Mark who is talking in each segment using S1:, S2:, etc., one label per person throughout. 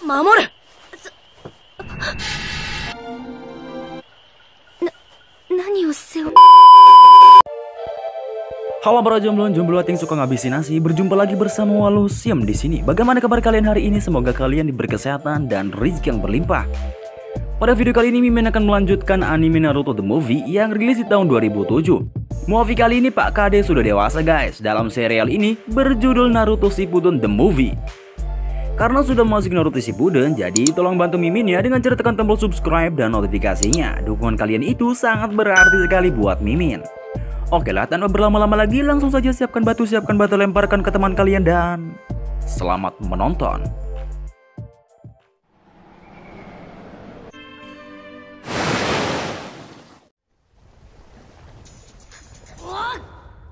S1: 守る。何をせよ。
S2: Halo para jomblo yang suka ngabisin nasi, berjumpa lagi bersama Walusium di sini. Bagaimana kabar kalian hari ini? Semoga kalian diberi kesehatan dan rezeki yang berlimpah. Pada video kali ini Mimin akan melanjutkan anime Naruto The Movie yang rilis di tahun 2007. Movie kali ini Pak Kade sudah dewasa guys. Dalam serial ini berjudul Naruto Shippuden The Movie. Karena sudah masuk Naruto Shippuden, jadi tolong bantu Mimin ya dengan cara tekan tombol subscribe dan notifikasinya. Dukungan kalian itu sangat berarti sekali buat Mimin. Oke lah, tanpa berlama-lama lagi, langsung saja siapkan batu, lemparkan ke teman kalian dan selamat menonton.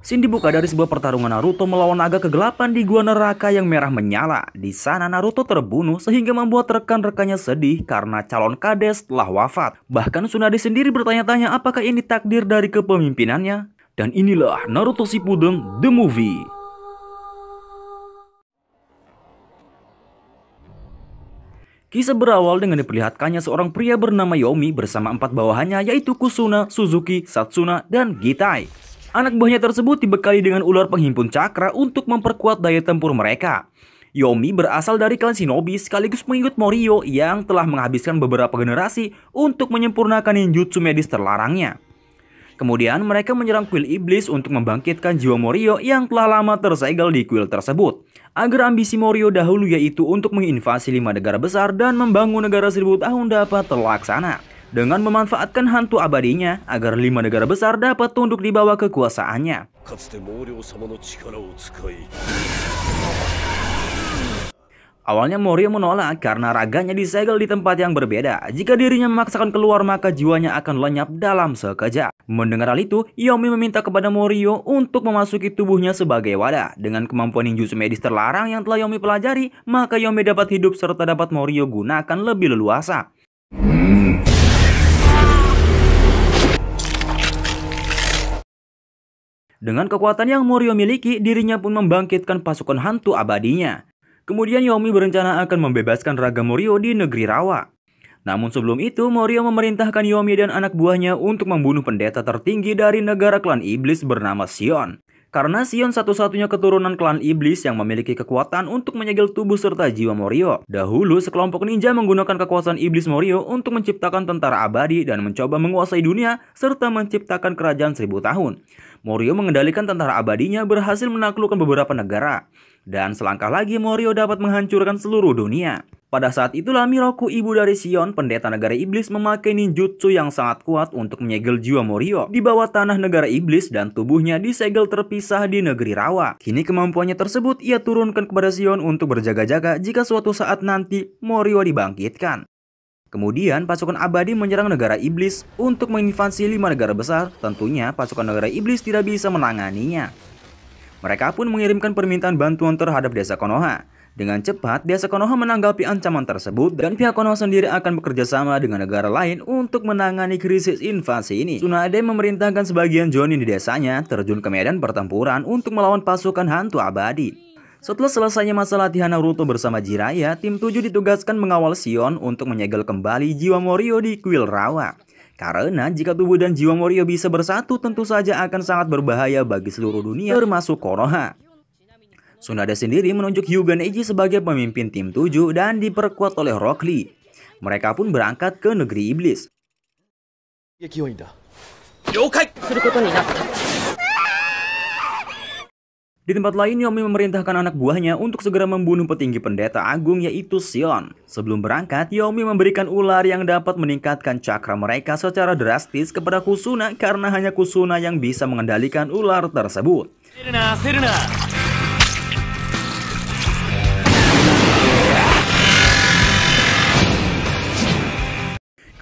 S2: Scene dibuka dari sebuah pertarungan Naruto melawan naga kegelapan di gua neraka yang merah menyala. Di sana Naruto terbunuh sehingga membuat rekan-rekannya sedih karena calon kades telah wafat. Bahkan Tsunade sendiri bertanya-tanya apakah ini takdir dari kepemimpinannya. Dan inilah Naruto Shippuden The Movie. Kisah berawal dengan diperlihatkannya seorang pria bernama Yomi bersama 4 bawahannya yaitu Kusuna, Suzuki, Satsuna, dan Gitai. Anak buahnya tersebut dibekali dengan ular penghimpun cakra untuk memperkuat daya tempur mereka. Yomi berasal dari klan shinobi sekaligus pengikut Morio yang telah menghabiskan beberapa generasi untuk menyempurnakan ninjutsu medis terlarangnya. Kemudian mereka menyerang kuil iblis untuk membangkitkan jiwa Morio yang telah lama tersegel di kuil tersebut. Agar ambisi Morio dahulu yaitu untuk menginvasi 5 negara besar dan membangun negara 1000 tahun dapat terlaksana. Dengan memanfaatkan hantu abadinya agar 5 negara besar dapat tunduk di bawah kekuasaannya. Awalnya Morio menolak karena raganya disegel di tempat yang berbeda. Jika dirinya memaksakan keluar maka jiwanya akan lenyap dalam sekejap. Mendengar hal itu, Yomi meminta kepada Morio untuk memasuki tubuhnya sebagai wadah. Dengan kemampuan ninjutsu medis terlarang yang telah Yomi pelajari, maka Yomi dapat hidup serta dapat Morio gunakan lebih leluasa. Dengan kekuatan yang Morio miliki, dirinya pun membangkitkan pasukan hantu abadinya. Kemudian Yomi berencana akan membebaskan raga Morio di negeri Rawa. Namun sebelum itu, Morio memerintahkan Yomi dan anak buahnya untuk membunuh pendeta tertinggi dari negara klan iblis bernama Shion. Karena Shion satu-satunya keturunan klan iblis yang memiliki kekuatan untuk menyegel tubuh serta jiwa Morio. Dahulu, sekelompok ninja menggunakan kekuasaan iblis Morio untuk menciptakan tentara abadi dan mencoba menguasai dunia serta menciptakan kerajaan 1000 tahun. Morio mengendalikan tentara abadinya berhasil menaklukkan beberapa negara. Dan selangkah lagi Morio dapat menghancurkan seluruh dunia. Pada saat itulah Miroku, ibu dari Shion, pendeta negara iblis, memakai ninjutsu yang sangat kuat untuk menyegel jiwa Morio di bawah tanah negara iblis dan tubuhnya disegel terpisah di negeri Rawa. Kini kemampuannya tersebut ia turunkan kepada Shion untuk berjaga-jaga jika suatu saat nanti Morio dibangkitkan. Kemudian pasukan abadi menyerang negara iblis untuk menginvasi 5 negara besar. Tentunya pasukan negara iblis tidak bisa menanganinya. Mereka pun mengirimkan permintaan bantuan terhadap desa Konoha. Dengan cepat, desa Konoha menanggapi ancaman tersebut dan pihak Konoha sendiri akan bekerja sama dengan negara lain untuk menangani krisis invasi ini. Tsunade memerintahkan sebagian jonin di desanya terjun ke medan pertempuran untuk melawan pasukan hantu abadi. Setelah selesainya masa latihan Naruto bersama Jiraiya, tim 7 ditugaskan mengawal Shion untuk menyegel kembali jiwa Morio di kuil Rawa. Karena jika tubuh dan jiwa Morio bisa bersatu, tentu saja akan sangat berbahaya bagi seluruh dunia termasuk Konoha. Tsunade sendiri menunjuk Hyuga Neji sebagai pemimpin tim 7 dan diperkuat oleh Rock Lee. Mereka pun berangkat ke negeri iblis. Di tempat lain, Yomi memerintahkan anak buahnya untuk segera membunuh petinggi pendeta agung yaitu Shion. Sebelum berangkat, Yomi memberikan ular yang dapat meningkatkan cakra mereka secara drastis kepada Kusuna karena hanya Kusuna yang bisa mengendalikan ular tersebut.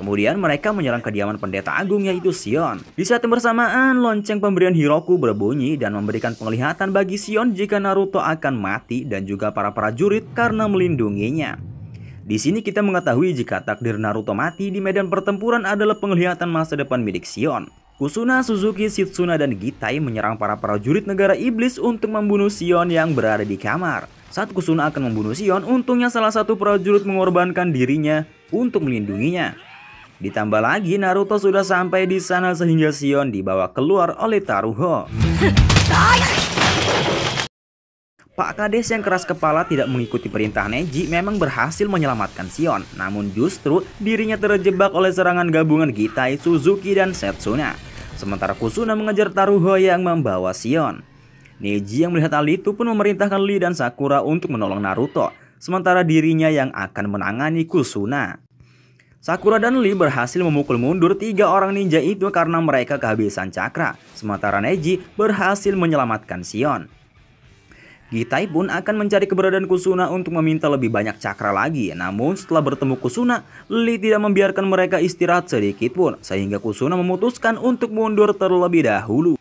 S2: Kemudian mereka menyerang kediaman pendeta agung yaitu Shion. Di saat yang bersamaan, lonceng pemberian Hiroku berbunyi dan memberikan penglihatan bagi Shion jika Naruto akan mati dan juga para prajurit karena melindunginya. Di sini kita mengetahui jika takdir Naruto mati di medan pertempuran adalah penglihatan masa depan milik Shion. Kusuna, Suzuki, Shitsuna, dan Gitai menyerang para prajurit negara iblis untuk membunuh Shion yang berada di kamar. Saat Kusuna akan membunuh Shion, untungnya salah satu prajurit mengorbankan dirinya untuk melindunginya. Ditambah lagi Naruto sudah sampai di sana sehingga Shion dibawa keluar oleh Taruho. Pak Kades yang keras kepala tidak mengikuti perintah Neji memang berhasil menyelamatkan Shion. Namun justru dirinya terjebak oleh serangan gabungan Gitai, Suzuki, dan Setsuna. Sementara Kusuna mengejar Taruho yang membawa Shion. Neji yang melihat hal itu pun memerintahkan Lee dan Sakura untuk menolong Naruto. Sementara dirinya yang akan menangani Kusuna. Sakura dan Lee berhasil memukul mundur 3 orang ninja itu karena mereka kehabisan cakra. Sementara Neji berhasil menyelamatkan Shion. Gitai pun akan mencari keberadaan Kusuna untuk meminta lebih banyak cakra lagi. Namun setelah bertemu Kusuna, Lee tidak membiarkan mereka istirahat sedikit pun. Sehingga Kusuna memutuskan untuk mundur terlebih dahulu.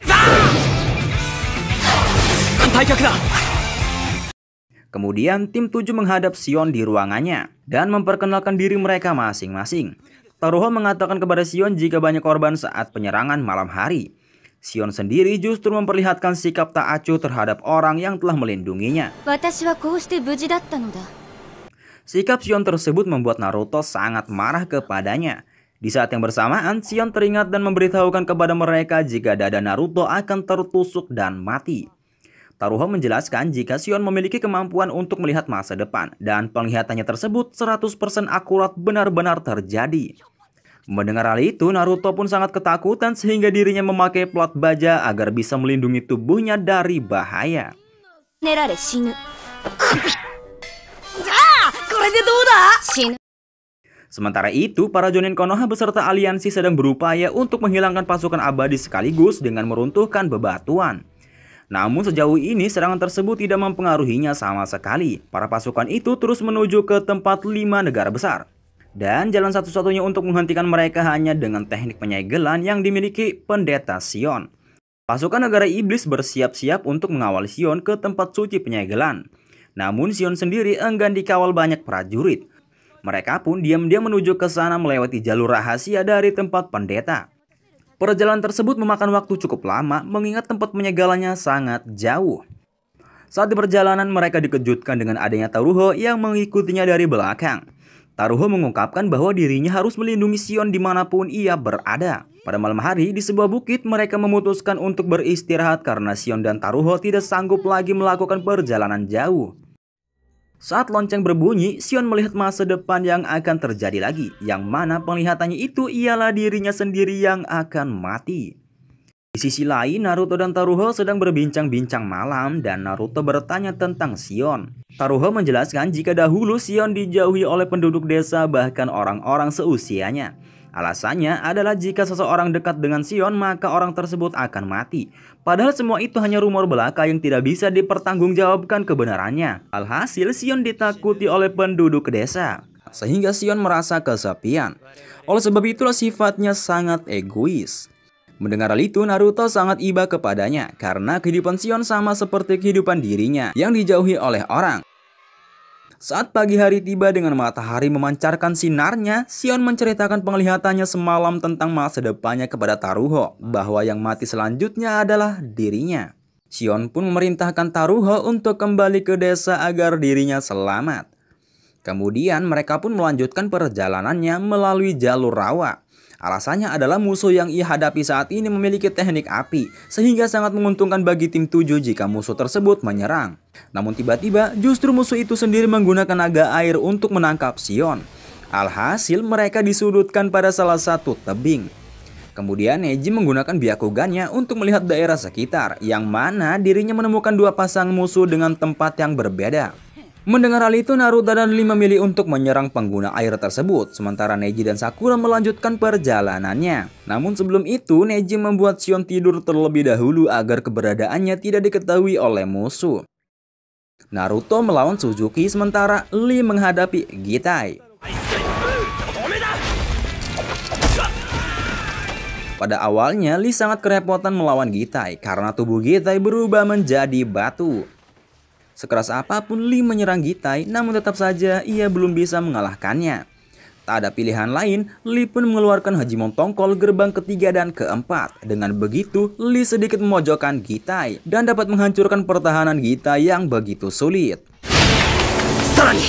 S2: Kemudian tim 7 menghadap Shion di ruangannya dan memperkenalkan diri mereka masing-masing. Taruho mengatakan kepada Shion jika banyak korban saat penyerangan malam hari. Shion sendiri justru memperlihatkan sikap tak acuh terhadap orang yang telah melindunginya. Sikap Shion tersebut membuat Naruto sangat marah kepadanya. Di saat yang bersamaan, Shion teringat dan memberitahukan kepada mereka jika dada Naruto akan tertusuk dan mati. Taruho menjelaskan jika Shion memiliki kemampuan untuk melihat masa depan dan penglihatannya tersebut 100% akurat benar-benar terjadi. Mendengar hal itu, Naruto pun sangat ketakutan sehingga dirinya memakai plat baja agar bisa melindungi tubuhnya dari bahaya. Sementara itu, para Jonin Konoha beserta aliansi sedang berupaya untuk menghilangkan pasukan abadi sekaligus dengan meruntuhkan bebatuan. Namun sejauh ini serangan tersebut tidak mempengaruhinya sama sekali. Para pasukan itu terus menuju ke tempat 5 negara besar. Dan jalan satu-satunya untuk menghentikan mereka hanya dengan teknik penyegelan yang dimiliki pendeta Shion. Pasukan negara iblis bersiap-siap untuk mengawal Shion ke tempat suci penyegelan. Namun Shion sendiri enggan dikawal banyak prajurit. Mereka pun diam-diam menuju ke sana melewati jalur rahasia dari tempat pendeta. Perjalanan tersebut memakan waktu cukup lama mengingat tempat penyegelannya sangat jauh. Saat di perjalanan mereka dikejutkan dengan adanya Taruho yang mengikutinya dari belakang. Taruho mengungkapkan bahwa dirinya harus melindungi Shion dimanapun ia berada. Pada malam hari di sebuah bukit mereka memutuskan untuk beristirahat karena Shion dan Taruho tidak sanggup lagi melakukan perjalanan jauh. Saat lonceng berbunyi, Shion melihat masa depan yang akan terjadi lagi, yang mana penglihatannya itu ialah dirinya sendiri yang akan mati. Di sisi lain, Naruto dan Taruho sedang berbincang-bincang malam dan Naruto bertanya tentang Shion. Taruho menjelaskan jika dahulu Shion dijauhi oleh penduduk desa bahkan orang-orang seusianya. Alasannya adalah jika seseorang dekat dengan Shion maka orang tersebut akan mati. Padahal semua itu hanya rumor belaka yang tidak bisa dipertanggungjawabkan kebenarannya. Alhasil Shion ditakuti oleh penduduk desa, sehingga Shion merasa kesepian. Oleh sebab itulah sifatnya sangat egois. Mendengar hal itu, Naruto sangat iba kepadanya karena kehidupan Shion sama seperti kehidupan dirinya yang dijauhi oleh orang. Saat pagi hari tiba dengan matahari memancarkan sinarnya, Shion menceritakan penglihatannya semalam tentang masa depannya kepada Taruho, bahwa yang mati selanjutnya adalah dirinya. Shion pun memerintahkan Taruho untuk kembali ke desa agar dirinya selamat. Kemudian mereka pun melanjutkan perjalanannya melalui jalur rawa. Alasannya adalah musuh yang ia hadapi saat ini memiliki teknik api, sehingga sangat menguntungkan bagi tim 7 jika musuh tersebut menyerang. Namun tiba-tiba justru musuh itu sendiri menggunakan naga air untuk menangkap Shion. Alhasil mereka disudutkan pada salah satu tebing. Kemudian Neji menggunakan Byakugannya untuk melihat daerah sekitar, yang mana dirinya menemukan 2 pasang musuh dengan tempat yang berbeda. Mendengar hal itu, Naruto dan Lee memilih untuk menyerang pengguna air tersebut, sementara Neji dan Sakura melanjutkan perjalanannya. Namun sebelum itu, Neji membuat Shion tidur terlebih dahulu agar keberadaannya tidak diketahui oleh musuh. Naruto melawan Suzuki, sementara Lee menghadapi Gitai. Pada awalnya, Lee sangat kerepotan melawan Gitai karena tubuh Gitai berubah menjadi batu. Sekeras apapun Lee menyerang Gitai, namun tetap saja ia belum bisa mengalahkannya. Tak ada pilihan lain, Lee pun mengeluarkan Hajimon Tongkol gerbang ketiga dan keempat. Dengan begitu, Lee sedikit memojokkan Gitai dan dapat menghancurkan pertahanan Gitai yang begitu sulit.
S3: さらに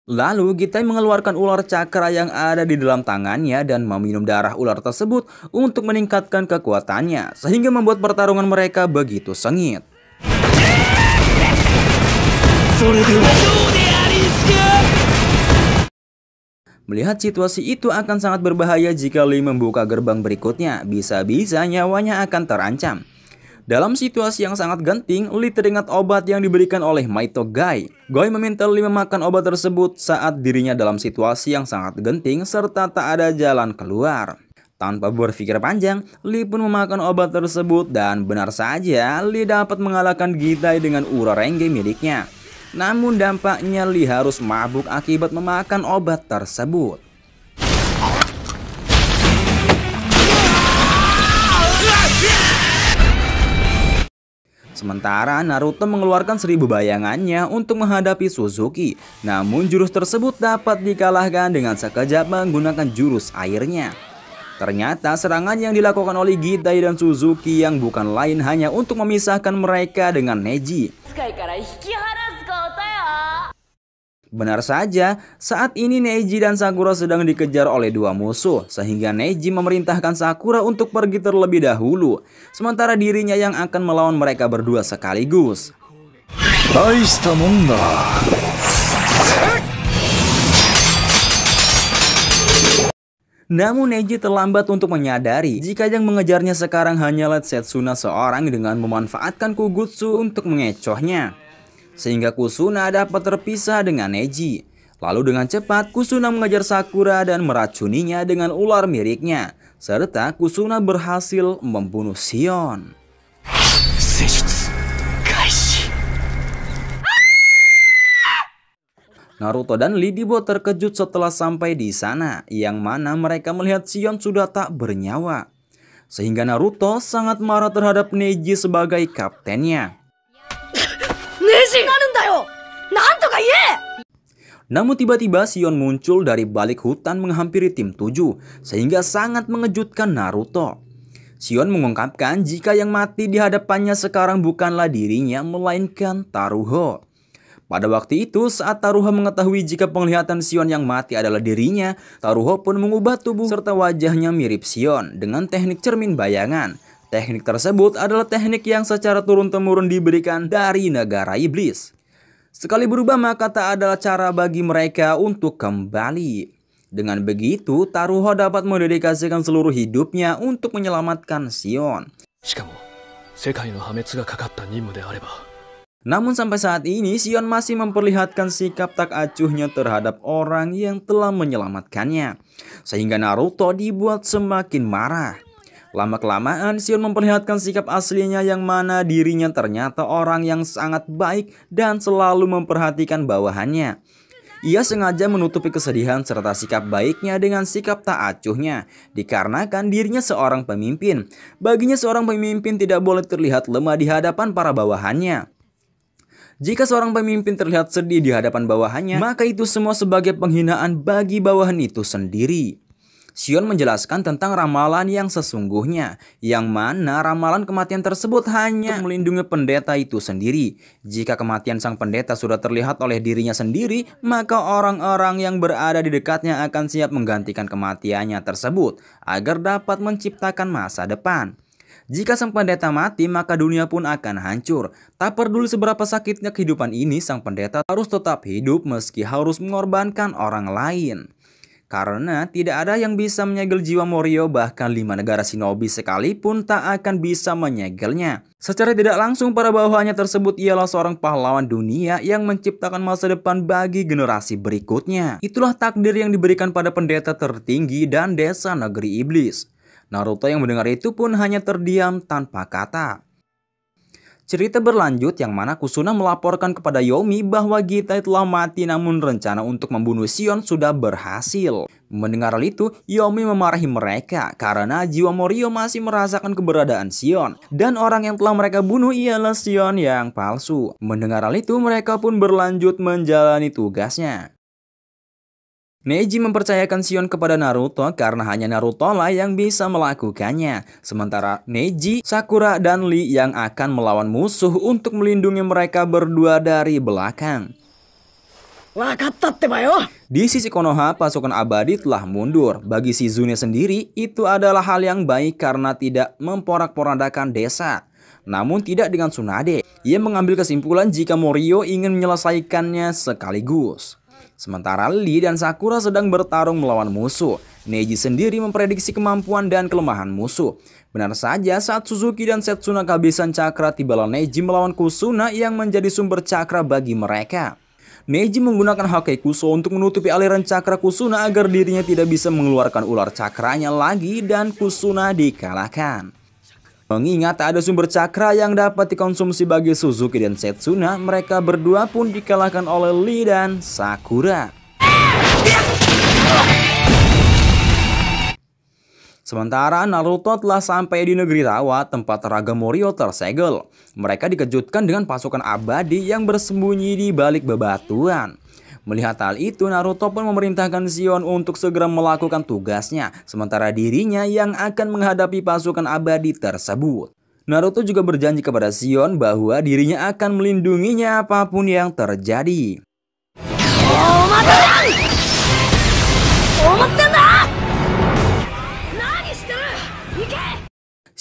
S2: Lalu Gitai mengeluarkan ular cakra yang ada di dalam tangannya dan meminum darah ular tersebut untuk meningkatkan kekuatannya, sehingga membuat pertarungan mereka begitu sengit. Melihat situasi itu akan sangat berbahaya jika Lee membuka gerbang berikutnya, bisa-bisa nyawanya akan terancam. Dalam situasi yang sangat genting, Lee teringat obat yang diberikan oleh Maito Gai. Gai meminta Lee memakan obat tersebut saat dirinya dalam situasi yang sangat genting serta tak ada jalan keluar. Tanpa berpikir panjang, Lee pun memakan obat tersebut dan benar saja Lee dapat mengalahkan Gitai dengan Ura Renge miliknya. Namun dampaknya Lee harus mabuk akibat memakan obat tersebut. Sementara Naruto mengeluarkan 1000 bayangannya untuk menghadapi Suzuki. Namun jurus tersebut dapat dikalahkan dengan sekejap menggunakan jurus airnya. Ternyata serangan yang dilakukan oleh Gitai dan Suzuki yang bukan lain hanya untuk memisahkan mereka dengan Neji. Benar saja, saat ini Neji dan Sakura sedang dikejar oleh dua musuh, sehingga Neji memerintahkan Sakura untuk pergi terlebih dahulu, sementara dirinya yang akan melawan mereka berdua sekaligus. Namun Neji terlambat untuk menyadari jika yang mengejarnya sekarang hanyalah Setsuna seorang dengan memanfaatkan Kugutsu untuk mengecohnya. Sehingga Kusuna dapat terpisah dengan Neji. Lalu dengan cepat Kusuna mengejar Sakura dan meracuninya dengan ular miliknya. Serta Kusuna berhasil membunuh Shion. Naruto dan Lee dibuat terkejut setelah sampai di sana, yang mana mereka melihat Shion sudah tak bernyawa. Sehingga Naruto sangat marah terhadap Neji sebagai kaptennya. Namun tiba-tiba Shion muncul dari balik hutan menghampiri tim 7, sehingga sangat mengejutkan Naruto. Shion mengungkapkan jika yang mati di hadapannya sekarang bukanlah dirinya, melainkan Taruho. Pada waktu itu, saat Taruho mengetahui jika penglihatan Shion yang mati adalah dirinya, Taruho pun mengubah tubuh serta wajahnya mirip Shion dengan teknik cermin bayangan. Teknik tersebut adalah teknik yang secara turun-temurun diberikan dari negara iblis. Sekali berubah maka tak adalah cara bagi mereka untuk kembali. Dengan begitu, Taruho dapat mendedikasikan seluruh hidupnya untuk menyelamatkan Shion. Namun sampai saat ini, Shion masih memperlihatkan sikap tak acuhnya terhadap orang yang telah menyelamatkannya. Sehingga Naruto dibuat semakin marah. Lama-kelamaan Shion memperlihatkan sikap aslinya yang mana dirinya ternyata orang yang sangat baik dan selalu memperhatikan bawahannya. Ia sengaja menutupi kesedihan serta sikap baiknya dengan sikap tak acuhnya, dikarenakan dirinya seorang pemimpin. Baginya seorang pemimpin tidak boleh terlihat lemah di hadapan para bawahannya. Jika seorang pemimpin terlihat sedih di hadapan bawahannya, maka itu semua sebagai penghinaan bagi bawahan itu sendiri. Shion menjelaskan tentang ramalan yang sesungguhnya, yang mana ramalan kematian tersebut hanya untuk melindungi pendeta itu sendiri. Jika kematian sang pendeta sudah terlihat oleh dirinya sendiri, maka orang-orang yang berada di dekatnya akan siap menggantikan kematiannya tersebut, agar dapat menciptakan masa depan. Jika sang pendeta mati, maka dunia pun akan hancur. Tak peduli seberapa sakitnya kehidupan ini, sang pendeta harus tetap hidup meski harus mengorbankan orang lain. Karena tidak ada yang bisa menyegel jiwa Morio, bahkan 5 negara shinobi sekalipun tak akan bisa menyegelnya. Secara tidak langsung para bawahannya tersebut ialah seorang pahlawan dunia yang menciptakan masa depan bagi generasi berikutnya. Itulah takdir yang diberikan pada pendeta tertinggi dan desa negeri iblis. Naruto yang mendengar itu pun hanya terdiam tanpa kata. Cerita berlanjut yang mana Kusuna melaporkan kepada Yomi bahwa Gitai telah mati, namun rencana untuk membunuh Shion sudah berhasil. Mendengar hal itu, Yomi memarahi mereka karena jiwa Morio masih merasakan keberadaan Shion. Dan orang yang telah mereka bunuh ialah Shion yang palsu. Mendengar hal itu, mereka pun berlanjut menjalani tugasnya. Neji mempercayakan Shion kepada Naruto karena hanya Naruto lah yang bisa melakukannya. Sementara Neji, Sakura, dan Lee yang akan melawan musuh untuk melindungi mereka berdua dari belakang. Di sisi Konoha, pasukan abadi telah mundur. Bagi Shizune sendiri, itu adalah hal yang baik karena tidak memporak-porandakan desa. Namun tidak dengan Tsunade. Ia mengambil kesimpulan jika Morio ingin menyelesaikannya sekaligus. Sementara Lee dan Sakura sedang bertarung melawan musuh. Neji sendiri memprediksi kemampuan dan kelemahan musuh. Benar saja saat Suzuki dan Setsuna kehabisan cakra, tibalah Neji melawan Kusuna yang menjadi sumber cakra bagi mereka. Neji menggunakan Hakekuso untuk menutupi aliran cakra Kusuna agar dirinya tidak bisa mengeluarkan ular cakranya lagi dan Kusuna dikalahkan. Mengingat tak ada sumber cakra yang dapat dikonsumsi bagi Suzuki dan Setsuna, mereka berdua pun dikalahkan oleh Lee dan Sakura. Sementara Naruto telah sampai di negeri rawa tempat Raga Morio tersegel. Mereka dikejutkan dengan pasukan abadi yang bersembunyi di balik bebatuan. Melihat hal itu, Naruto pun memerintahkan Shion untuk segera melakukan tugasnya, sementara dirinya yang akan menghadapi pasukan abadi tersebut. Naruto juga berjanji kepada Shion bahwa dirinya akan melindunginya apapun yang terjadi.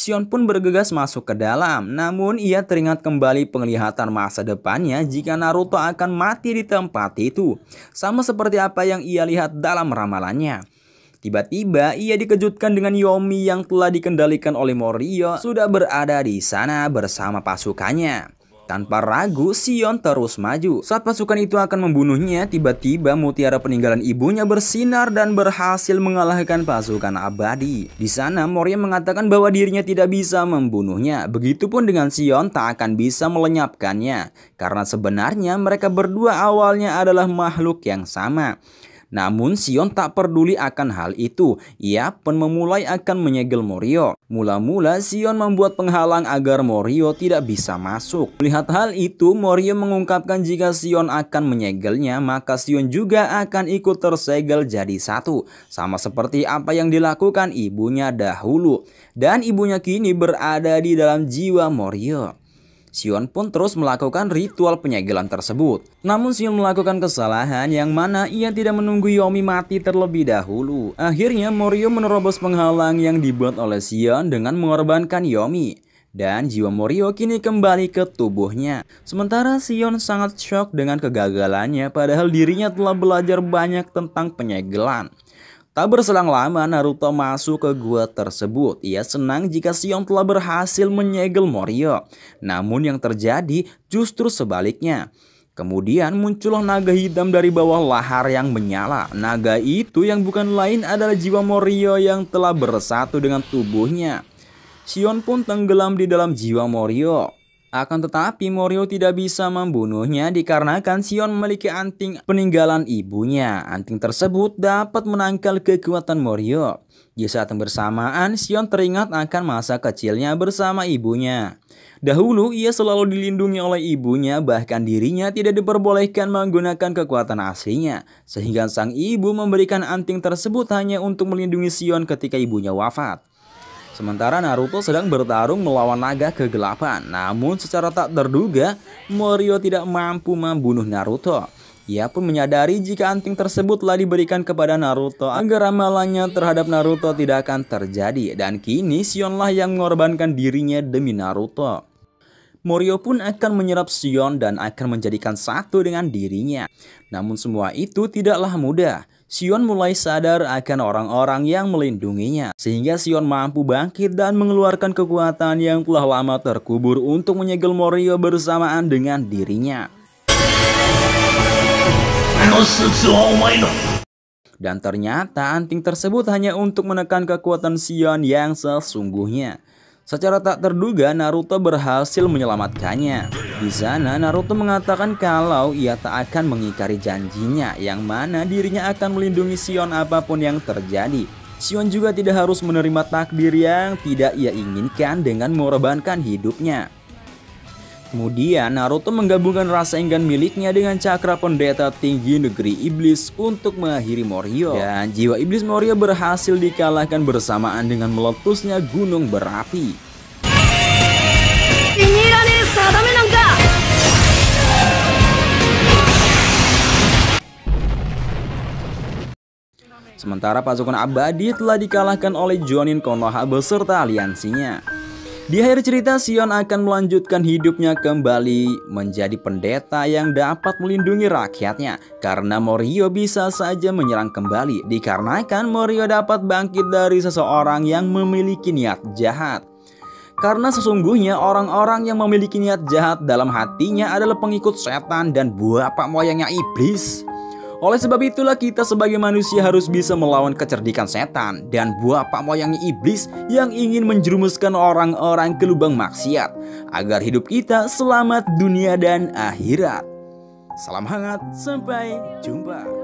S2: Shion pun bergegas masuk ke dalam, namun ia teringat kembali penglihatan masa depannya jika Naruto akan mati di tempat itu, sama seperti apa yang ia lihat dalam ramalannya. Tiba-tiba ia dikejutkan dengan Yomi yang telah dikendalikan oleh Morio sudah berada di sana bersama pasukannya. Tanpa ragu, Shion terus maju. Saat pasukan itu akan membunuhnya, tiba-tiba mutiara peninggalan ibunya bersinar dan berhasil mengalahkan pasukan abadi. Di sana, Morio mengatakan bahwa dirinya tidak bisa membunuhnya. Begitupun dengan Shion tak akan bisa melenyapkannya. Karena sebenarnya mereka berdua awalnya adalah makhluk yang sama. Namun Shion tak peduli akan hal itu. Ia pun memulai akan menyegel Morio. Mula-mula Shion membuat penghalang agar Morio tidak bisa masuk. Melihat hal itu, Morio mengungkapkan jika Shion akan menyegelnya, maka Shion juga akan ikut tersegel jadi satu. Sama seperti apa yang dilakukan ibunya dahulu. Dan ibunya kini berada di dalam jiwa Morio. Shion pun terus melakukan ritual penyegelan tersebut. Namun Shion melakukan kesalahan yang mana ia tidak menunggu Yomi mati terlebih dahulu. Akhirnya Morio menerobos penghalang yang dibuat oleh Shion dengan mengorbankan Yomi. Dan jiwa Morio kini kembali ke tubuhnya. Sementara Shion sangat shock dengan kegagalannya padahal dirinya telah belajar banyak tentang penyegelan. Tak berselang lama Naruto masuk ke gua tersebut. Ia senang jika Shion telah berhasil menyegel Morio. Namun yang terjadi justru sebaliknya. Kemudian muncullah naga hitam dari bawah lahar yang menyala. Naga itu yang bukan lain adalah jiwa Morio yang telah bersatu dengan tubuhnya. Shion pun tenggelam di dalam jiwa Morio. Akan tetapi Morio tidak bisa membunuhnya dikarenakan Shion memiliki anting peninggalan ibunya. Anting tersebut dapat menangkal kekuatan Morio. Di saat yang bersamaan Shion teringat akan masa kecilnya bersama ibunya. Dahulu ia selalu dilindungi oleh ibunya, bahkan dirinya tidak diperbolehkan menggunakan kekuatan aslinya. Sehingga sang ibu memberikan anting tersebut hanya untuk melindungi Shion ketika ibunya wafat. Sementara Naruto sedang bertarung melawan naga kegelapan. Namun secara tak terduga, Morio tidak mampu membunuh Naruto. Ia pun menyadari jika anting tersebut telah diberikan kepada Naruto agar ramalannya terhadap Naruto tidak akan terjadi. Dan kini Shionlah yang mengorbankan dirinya demi Naruto. Morio pun akan menyerap Shion dan akan menjadikan satu dengan dirinya. Namun semua itu tidaklah mudah. Shion mulai sadar akan orang-orang yang melindunginya. Sehingga Shion mampu bangkit dan mengeluarkan kekuatan yang telah lama terkubur untuk menyegel Morio bersamaan dengan dirinya. Dan ternyata anting tersebut hanya untuk menekan kekuatan Shion yang sesungguhnya. Secara tak terduga Naruto berhasil menyelamatkannya. Di sana Naruto mengatakan kalau ia tak akan mengingkari janjinya, yang mana dirinya akan melindungi Shion apapun yang terjadi. Shion juga tidak harus menerima takdir yang tidak ia inginkan dengan mengorbankan hidupnya. Kemudian Naruto menggabungkan rasa enggan miliknya dengan cakra pendeta tinggi negeri iblis untuk mengakhiri Morio. Dan jiwa iblis Morio berhasil dikalahkan bersamaan dengan meletusnya gunung berapi. Sementara pasukan abadi telah dikalahkan oleh Jonin Konoha beserta aliansinya. Di akhir cerita, Shion akan melanjutkan hidupnya kembali menjadi pendeta yang dapat melindungi rakyatnya. Karena Morio bisa saja menyerang kembali, dikarenakan Morio dapat bangkit dari seseorang yang memiliki niat jahat. Karena sesungguhnya orang-orang yang memiliki niat jahat dalam hatinya adalah pengikut setan dan bapak moyangnya iblis. Oleh sebab itulah kita sebagai manusia harus bisa melawan kecerdikan setan dan bapak moyangnya iblis yang ingin menjerumuskan orang-orang ke lubang maksiat agar hidup kita selamat dunia dan akhirat. Salam hangat, sampai jumpa.